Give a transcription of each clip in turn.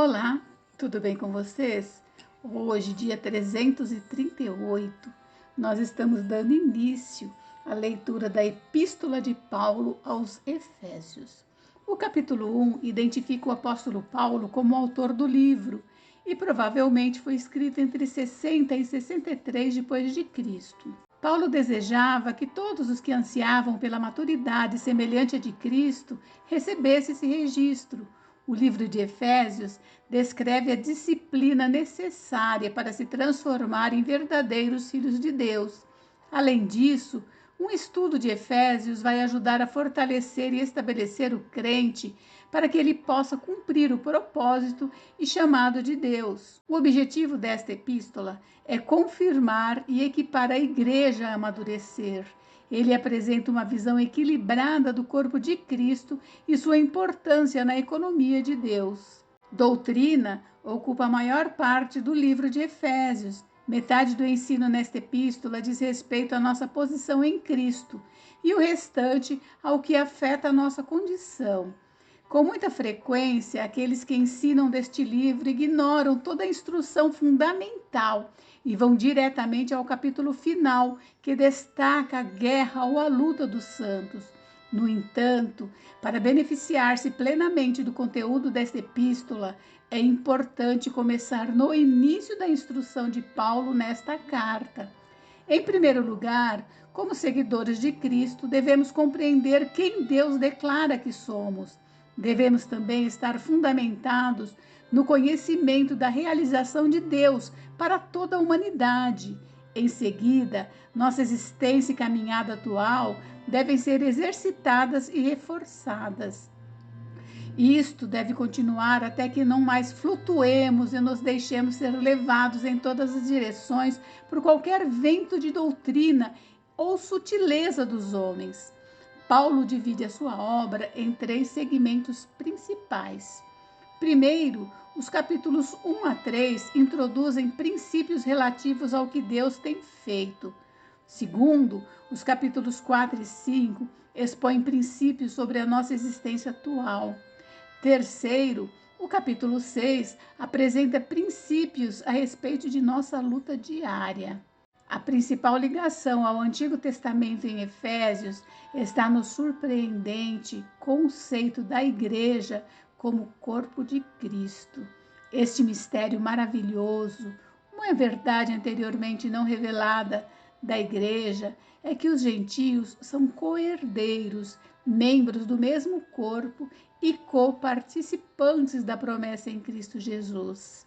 Olá, tudo bem com vocês? Hoje, dia 338, nós estamos dando início à leitura da Epístola de Paulo aos Efésios. O capítulo 1 identifica o apóstolo Paulo como autor do livro e provavelmente foi escrito entre 60 e 63 depois de Cristo. Paulo desejava que todos os que ansiavam pela maturidade semelhante à de Cristo recebessem esse registro. O livro de Efésios descreve a disciplina necessária para se transformar em verdadeiros filhos de Deus. Além disso, um estudo de Efésios vai ajudar a fortalecer e estabelecer o crente para que ele possa cumprir o propósito e chamado de Deus. O objetivo desta epístola é confirmar e equipar a igreja a amadurecer. Ele apresenta uma visão equilibrada do corpo de Cristo e sua importância na economia de Deus. Doutrina ocupa a maior parte do livro de Efésios. Metade do ensino nesta epístola diz respeito à nossa posição em Cristo e o restante ao que afeta a nossa condição. Com muita frequência, aqueles que ensinam deste livro ignoram toda a instrução fundamental e vão diretamente ao capítulo final, que destaca a guerra ou a luta dos santos. No entanto, para beneficiar-se plenamente do conteúdo desta epístola, é importante começar no início da instrução de Paulo nesta carta. Em primeiro lugar, como seguidores de Cristo, devemos compreender quem Deus declara que somos. Devemos também estar fundamentados no conhecimento da realização de Deus para toda a humanidade. Em seguida, nossa existência e caminhada atual devem ser exercitadas e reforçadas. Isto deve continuar até que não mais flutuemos e nos deixemos ser levados em todas as direções por qualquer vento de doutrina ou sutileza dos homens. Paulo divide a sua obra em 3 segmentos principais. Primeiro, os capítulos 1 a 3 introduzem princípios relativos ao que Deus tem feito. Segundo, os capítulos 4 e 5 expõem princípios sobre a nossa existência atual. Terceiro, o capítulo 6 apresenta princípios a respeito de nossa luta diária. A principal ligação ao Antigo Testamento em Efésios está no surpreendente conceito da igreja como corpo de Cristo. Este mistério maravilhoso, uma verdade anteriormente não revelada da igreja, é que os gentios são co-herdeiros, membros do mesmo corpo e co-participantes da promessa em Cristo Jesus.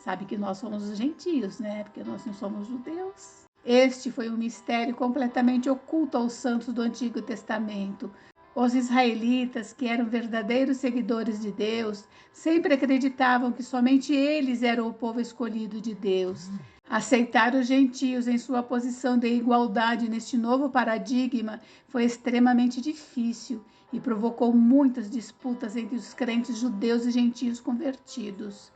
Sabe que nós somos os gentios, né? Porque nós não somos judeus. Este foi um mistério completamente oculto aos santos do Antigo Testamento. Os israelitas, que eram verdadeiros seguidores de Deus, sempre acreditavam que somente eles eram o povo escolhido de Deus. Aceitar os gentios em sua posição de igualdade neste novo paradigma foi extremamente difícil e provocou muitas disputas entre os crentes judeus e gentios convertidos.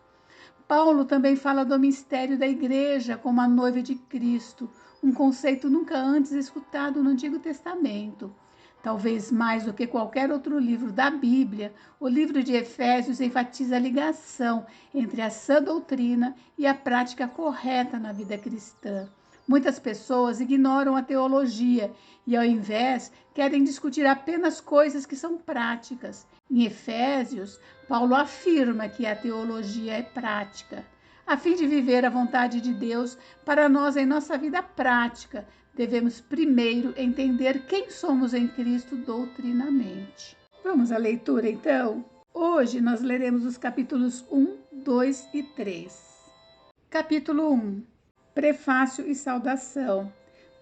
Paulo também fala do mistério da igreja como a noiva de Cristo, um conceito nunca antes escutado no Antigo Testamento. Talvez mais do que qualquer outro livro da Bíblia, o livro de Efésios enfatiza a ligação entre a sã doutrina e a prática correta na vida cristã. Muitas pessoas ignoram a teologia e, ao invés, querem discutir apenas coisas que são práticas. Em Efésios, Paulo afirma que a teologia é prática. A fim de viver a vontade de Deus para nós em nossa vida prática, devemos primeiro entender quem somos em Cristo doutrinamente. Vamos à leitura, então? Hoje nós leremos os capítulos 1, 2 e 3. Capítulo 1. Prefácio e saudação.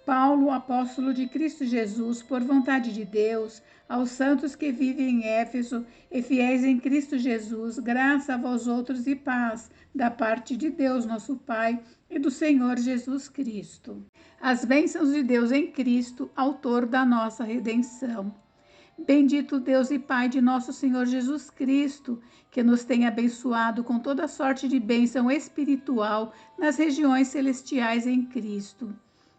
Paulo, apóstolo de Cristo Jesus, por vontade de Deus, aos santos que vivem em Éfeso e fiéis em Cristo Jesus, graça a vós outros e paz, da parte de Deus, nosso Pai, e do Senhor Jesus Cristo. As bênçãos de Deus em Cristo, autor da nossa redenção. Bendito Deus e Pai de nosso Senhor Jesus Cristo, que nos tem abençoado com toda sorte de bênção espiritual nas regiões celestiais em Cristo.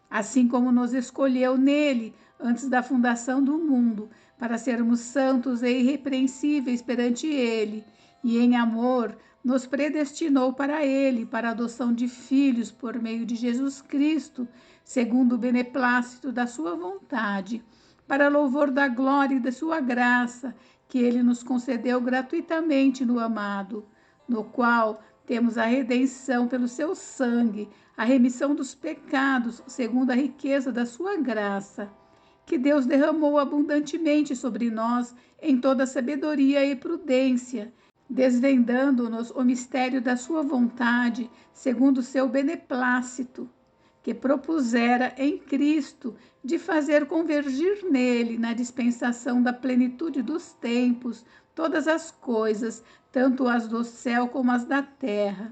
Assim como nos escolheu nele, antes da fundação do mundo, para sermos santos e irrepreensíveis perante ele, e em amor nos predestinou para ele, para a adoção de filhos por meio de Jesus Cristo, segundo o beneplácito da sua vontade, para louvor da glória e da sua graça, que ele nos concedeu gratuitamente no amado, no qual temos a redenção pelo seu sangue, a remissão dos pecados, segundo a riqueza da sua graça, que Deus derramou abundantemente sobre nós em toda sabedoria e prudência, desvendando-nos o mistério da sua vontade, segundo o seu beneplácito, que propusera em Cristo de fazer convergir nele, na dispensação da plenitude dos tempos, todas as coisas, tanto as do céu como as da terra.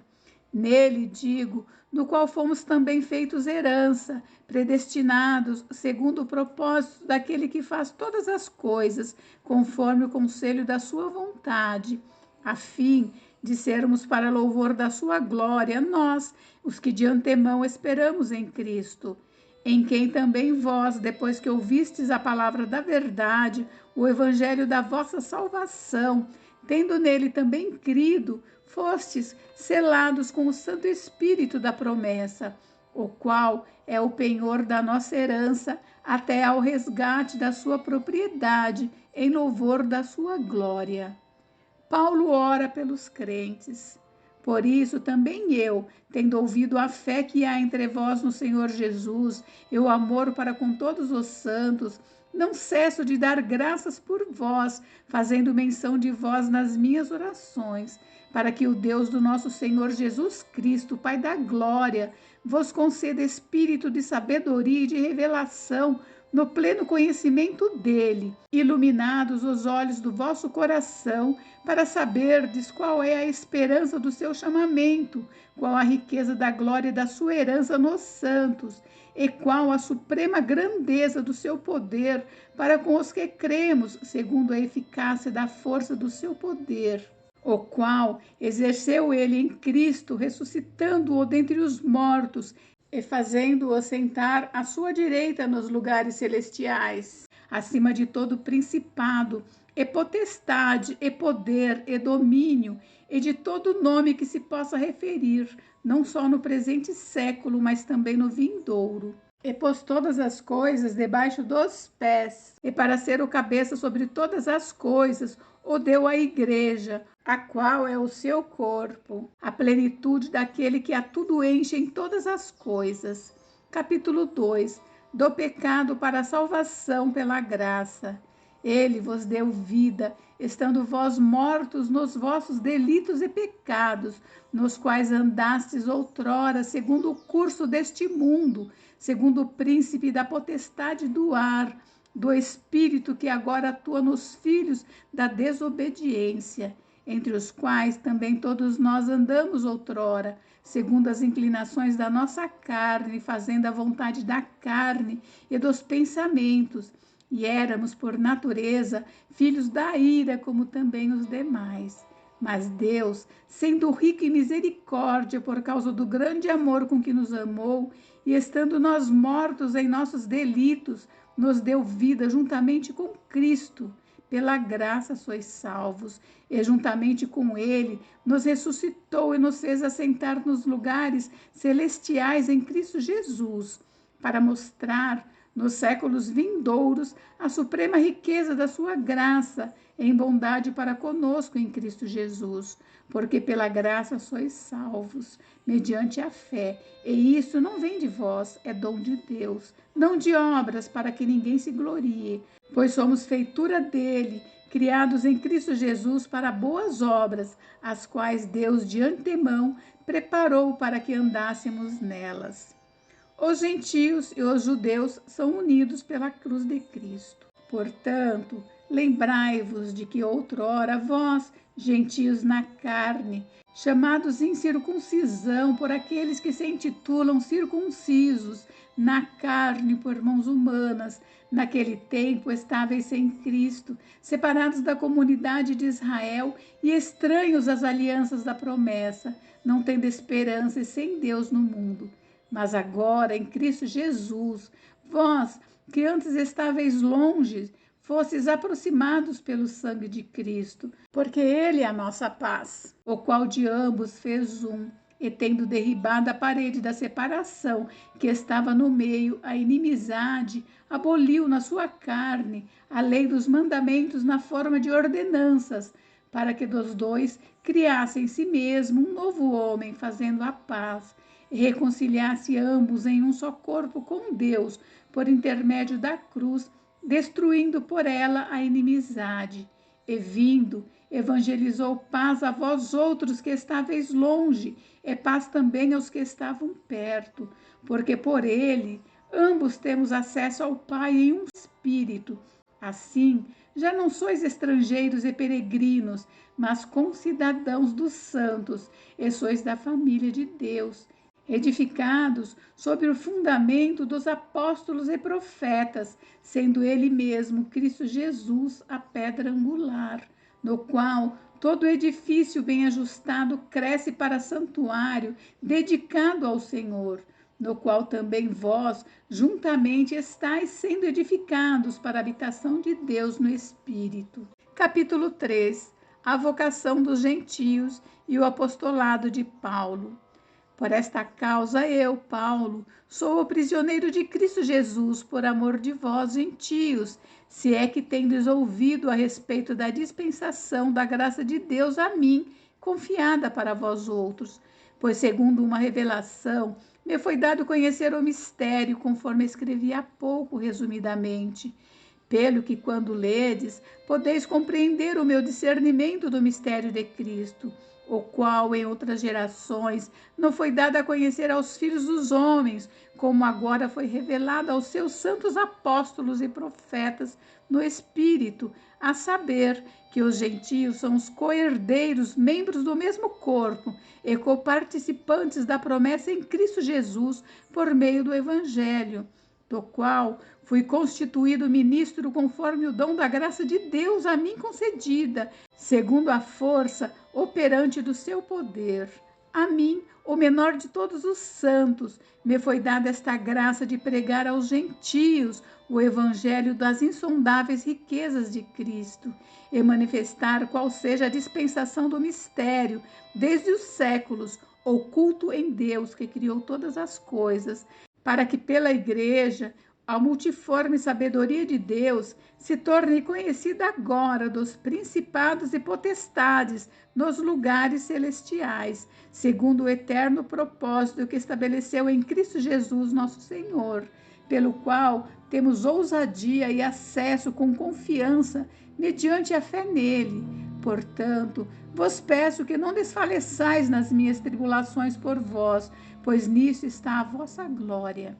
Nele, digo, no qual fomos também feitos herança, predestinados segundo o propósito daquele que faz todas as coisas, conforme o conselho da sua vontade, a fim de sermos para louvor da sua glória, nós, os que de antemão esperamos em Cristo, em quem também vós, depois que ouvistes a palavra da verdade, o evangelho da vossa salvação, tendo nele também crido, fostes selados com o Santo Espírito da promessa, o qual é o penhor da nossa herança até ao resgate da sua propriedade, em louvor da sua glória. Paulo ora pelos crentes. Por isso também eu, tendo ouvido a fé que há entre vós no Senhor Jesus e o amor para com todos os santos, não cesso de dar graças por vós, fazendo menção de vós nas minhas orações, para que o Deus do nosso Senhor Jesus Cristo, Pai da glória, vos conceda espírito de sabedoria e de revelação no pleno conhecimento dele, iluminados os olhos do vosso coração, para saberdes qual é a esperança do seu chamamento, qual a riqueza da glória da sua herança nos santos, e qual a suprema grandeza do seu poder para com os que cremos, segundo a eficácia da força do seu poder, o qual exerceu ele em Cristo, ressuscitando-o dentre os mortos e fazendo-o sentar à sua direita nos lugares celestiais, acima de todo principado, e potestade, e poder, e domínio, e de todo nome que se possa referir, não só no presente século, mas também no vindouro. E pôs todas as coisas debaixo dos pés, e para ser o cabeça sobre todas as coisas, o deu à igreja, a qual é o seu corpo, a plenitude daquele que a tudo enche em todas as coisas. Capítulo 2. Do pecado para a salvação pela graça. Ele vos deu vida, estando vós mortos nos vossos delitos e pecados, nos quais andastes outrora, segundo o curso deste mundo, segundo o príncipe da potestade do ar, do espírito que agora atua nos filhos da desobediência, entre os quais também todos nós andamos outrora, segundo as inclinações da nossa carne, fazendo a vontade da carne e dos pensamentos, e éramos, por natureza, filhos da ira, como também os demais. Mas Deus, sendo rico em misericórdia, por causa do grande amor com que nos amou, e estando nós mortos em nossos delitos, nos deu vida juntamente com Cristo. Pela graça sois salvos, e juntamente com ele nos ressuscitou e nos fez assentar nos lugares celestiais em Cristo Jesus, para mostrar nos séculos vindouros a suprema riqueza da sua graça em bondade para conosco em Cristo Jesus, porque pela graça sois salvos, mediante a fé, e isso não vem de vós, é dom de Deus, não de obras, para que ninguém se glorie, pois somos feitura dele, criados em Cristo Jesus para boas obras, as quais Deus de antemão preparou para que andássemos nelas. Os gentios e os judeus são unidos pela cruz de Cristo. Portanto, lembrai-vos de que outrora vós, gentios na carne, chamados incircuncisão por aqueles que se intitulam circuncisos, na carne por mãos humanas, naquele tempo estáveis sem Cristo, separados da comunidade de Israel e estranhos às alianças da promessa, não tendo esperança e sem Deus no mundo. Mas agora, em Cristo Jesus, vós, que antes estáveis longe, fosses aproximados pelo sangue de Cristo, porque ele é a nossa paz, o qual de ambos fez um, e tendo derribado a parede da separação que estava no meio, a inimizade, aboliu na sua carne a lei dos mandamentos na forma de ordenanças, para que dos dois criasse em si mesmo um novo homem, fazendo a paz, e reconciliasse ambos em um só corpo com Deus, por intermédio da cruz, destruindo por ela a inimizade. E vindo, evangelizou paz a vós outros que estáveis longe, e paz também aos que estavam perto, porque por ele ambos temos acesso ao Pai em um espírito. Assim, já não sois estrangeiros e peregrinos, mas concidadãos dos santos, e sois da família de Deus, edificados sobre o fundamento dos apóstolos e profetas, sendo ele mesmo, Cristo Jesus, a pedra angular, no qual todo edifício bem ajustado cresce para santuário dedicado ao Senhor, no qual também vós juntamente estáis sendo edificados para a habitação de Deus no Espírito. Capítulo 3. A vocação dos gentios e o apostolado de Paulo. Por esta causa eu, Paulo, sou o prisioneiro de Cristo Jesus por amor de vós, gentios, se é que tendes ouvido a respeito da dispensação da graça de Deus a mim, confiada para vós outros. Pois segundo uma revelação, me foi dado conhecer o mistério, conforme escrevi há pouco resumidamente. Pelo que, quando ledes, podeis compreender o meu discernimento do mistério de Cristo, o qual em outras gerações não foi dado a conhecer aos filhos dos homens, como agora foi revelado aos seus santos apóstolos e profetas no Espírito, a saber que os gentios são os co-herdeiros, membros do mesmo corpo e coparticipantes da promessa em Cristo Jesus por meio do Evangelho, do qual fui constituído ministro conforme o dom da graça de Deus a mim concedida, segundo a força operante do seu poder. A mim, o menor de todos os santos, me foi dada esta graça de pregar aos gentios o evangelho das insondáveis riquezas de Cristo e manifestar qual seja a dispensação do mistério, desde os séculos, oculto em Deus que criou todas as coisas, para que pela Igreja a multiforme sabedoria de Deus se torne conhecida agora dos principados e potestades nos lugares celestiais, segundo o eterno propósito que estabeleceu em Cristo Jesus, nosso Senhor, pelo qual temos ousadia e acesso com confiança mediante a fé nele. Portanto, vos peço que não desfaleçais nas minhas tribulações por vós, pois nisso está a vossa glória.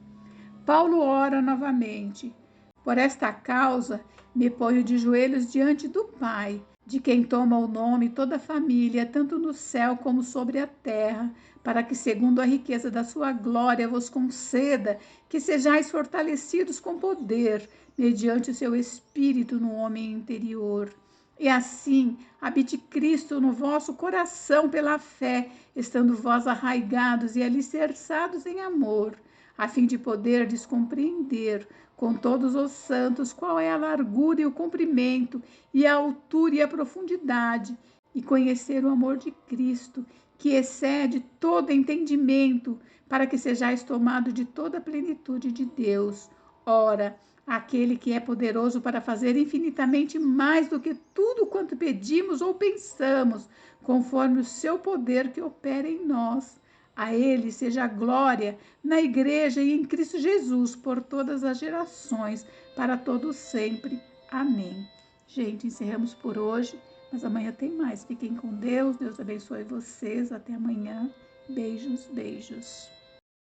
Paulo ora novamente. Por esta causa, me ponho de joelhos diante do Pai, de quem toma o nome toda a família, tanto no céu como sobre a terra, para que, segundo a riqueza da sua glória, vos conceda que sejais fortalecidos com poder, mediante o seu Espírito no homem interior. E assim, habite Cristo no vosso coração pela fé, estando vós arraigados e alicerçados em amor, a fim de poderdes compreender com todos os santos qual é a largura e o comprimento, e a altura e a profundidade, e conhecer o amor de Cristo, que excede todo entendimento, para que sejais tomados de toda a plenitude de Deus. Ora, aquele que é poderoso para fazer infinitamente mais do que tudo quanto pedimos ou pensamos, conforme o seu poder que opera em nós. A ele seja a glória na Igreja e em Cristo Jesus por todas as gerações, para todos sempre. Amém. Gente, encerramos por hoje, mas amanhã tem mais. Fiquem com Deus, Deus abençoe vocês. Até amanhã. Beijos, beijos.